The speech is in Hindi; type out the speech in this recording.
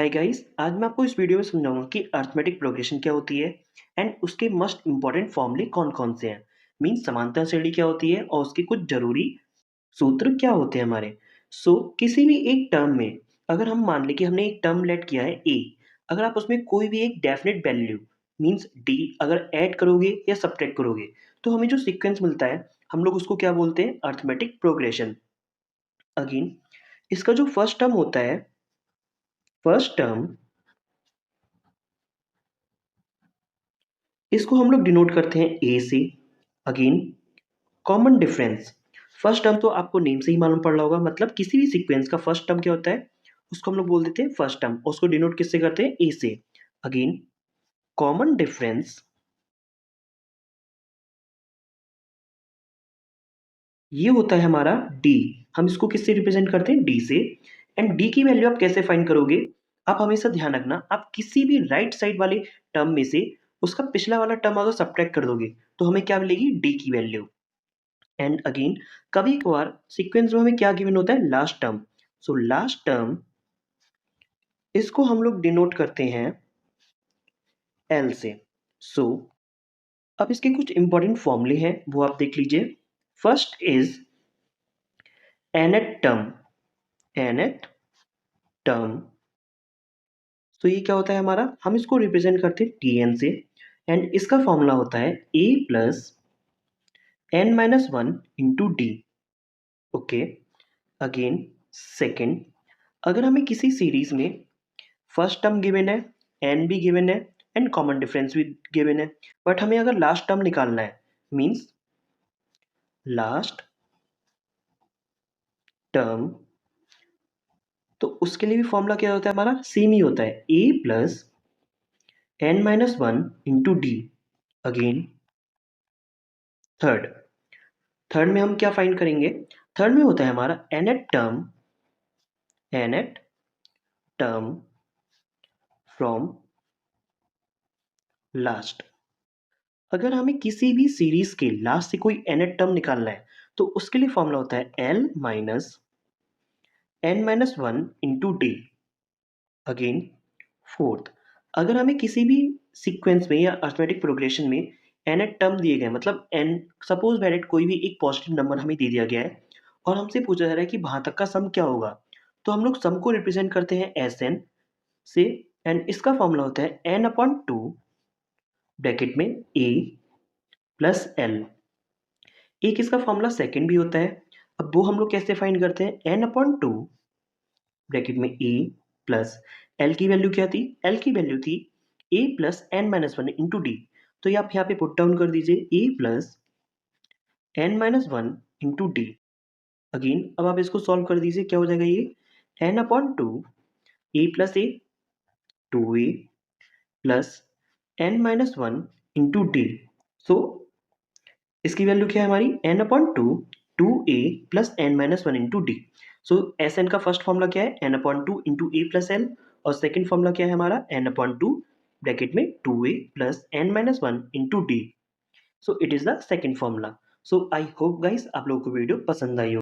हाय गाइस, आज मैं आपको इस वीडियो में समझाऊंगा कि अरिथमेटिक प्रोग्रेशन क्या होती है एंड उसके मोस्ट इंपॉर्टेंट फॉर्मूले कौन-कौन से हैं। मींस समांतर श्रेणी क्या होती है और उसके कुछ जरूरी सूत्र क्या होते हैं हमारे। किसी भी एक टर्म में अगर हम मान लें कि हमने एक टर्म लेट किया है ए, अगर आप उसमें कोई भी एक डेफिनेट वैल्यू मींस डी अगर ऐड करोगे या सब्ट्रैक्ट करोगे तो हमें जो सीक्वेंस मिलता है हम लोग उसको क्या बोलते हैं, अरिथमेटिक प्रोग्रेशन। अगेन इसका जो फर्स्ट टर्म होता है, फर्स्ट टर्म इसको हम लोग डिनोट करते हैं ए से। Again common difference, first term तो आपको नेम से ही मालूम पड़ रहा होगा, मतलब किसी भी सीक्वेंस का फर्स्ट टर्म क्या होता है उसको हम लोग बोल देते हैं फर्स्ट टर्म, उसको डिनोट किससे करते हैं, ए से। अगेन कॉमन डिफरेंस ये होता है हमारा डी, हम इसको किससे रिप्रेजेंट करते हैं, डी से। एंड डी की वैल्यू आप कैसे फाइंड करोगे, आप हमेशा ध्यान रखना आप किसी भी राइट साइड वाले टर्म में से उसका पिछला वाला टर्म अगर सब्ट्रैक्ट कर दोगे तो हमें क्या मिलेगी, डी की वैल्यू। एंड अगेन कभी कभार सीक्वेंस में हमें क्या गिवन होता है, लास्ट टर्म। लास्ट टर्म इसको हम लोग डिनोट करते हैं एल से। सो अब इसके कुछ इंपॉर्टेंट फॉर्मूले हैं वो आप देख लीजिए। First is nth term, nth term. ये क्या होता है हमारा, हम इसको रिप्रेजेंट करते हैं tn से। एंड इसका फॉर्मूला होता है a plus n minus one into D. Okay. Again second, अगर हमें किसी सीरीज में फर्स्ट टर्म गिवन है, एन भी गिवन है एंड कॉमन डिफरेंस भी गिवन है, बट हमें अगर लास्ट टर्म निकालना है मींस लास्ट टर्म, तो उसके लिए भी फॉर्मूला क्या होता है हमारा, सेम ही होता है A plus N minus one into D. Again third, third में हम क्या फाइंड करेंगे, थर्ड में होता है हमारा nth term, nth term from last. अगर हमें किसी भी सीरीज के लास्ट से कोई nth टर्म निकालना है तो उसके लिए फॉर्मूला होता है l minus n minus one into D. Again fourth, अगर हमें किसी भी सीक्वेंस में या अरिथमेटिक प्रोग्रेशन में nth टर्म दिए गए, मतलब n, सपोज दैट कोई भी एक पॉजिटिव नंबर हमें दे दिया गया है और हमसे पूछा जा रहा है कि वहां तक का सम क्या होगा, तो हम लोग सम को रिप्रेजेंट करते हैं एस एन से। एंड इसका फॉर्मूला होता है एन अपॉन टू ब्रैकेट में ए प्लस एल। एक इसका फॉर्मूला सेकेंड भी होता है, अब वो हम लोग कैसे फाइंड करते हैं, एन अपॉन टू ब्रैकेट में ए प्लस एल की वैल्यू क्या थी, एल की वैल्यू थी A plus N minus one into D. तो ये आप यहाँ पे पुट डाउन कर दीजिए A plus N minus one into D. Again अब आप इसको सॉल्व कर दीजिए, क्या हो जाएगा ये, N upon two A plus A, two A plus N minus one into D. So इसकी वैल्यू क्या है हमारी, N upon two, two A plus N minus one into D. S N का फर्स्ट फॉर्मूला क्या है, N upon two into A plus L, और सेकेंड फॉर्मूला क्या है हमारा, एन अपॉन टू ब्रैकेट में two A plus N minus one into D. It is the second formula. I hope guys आप लोगों को वीडियो पसंद आई हो।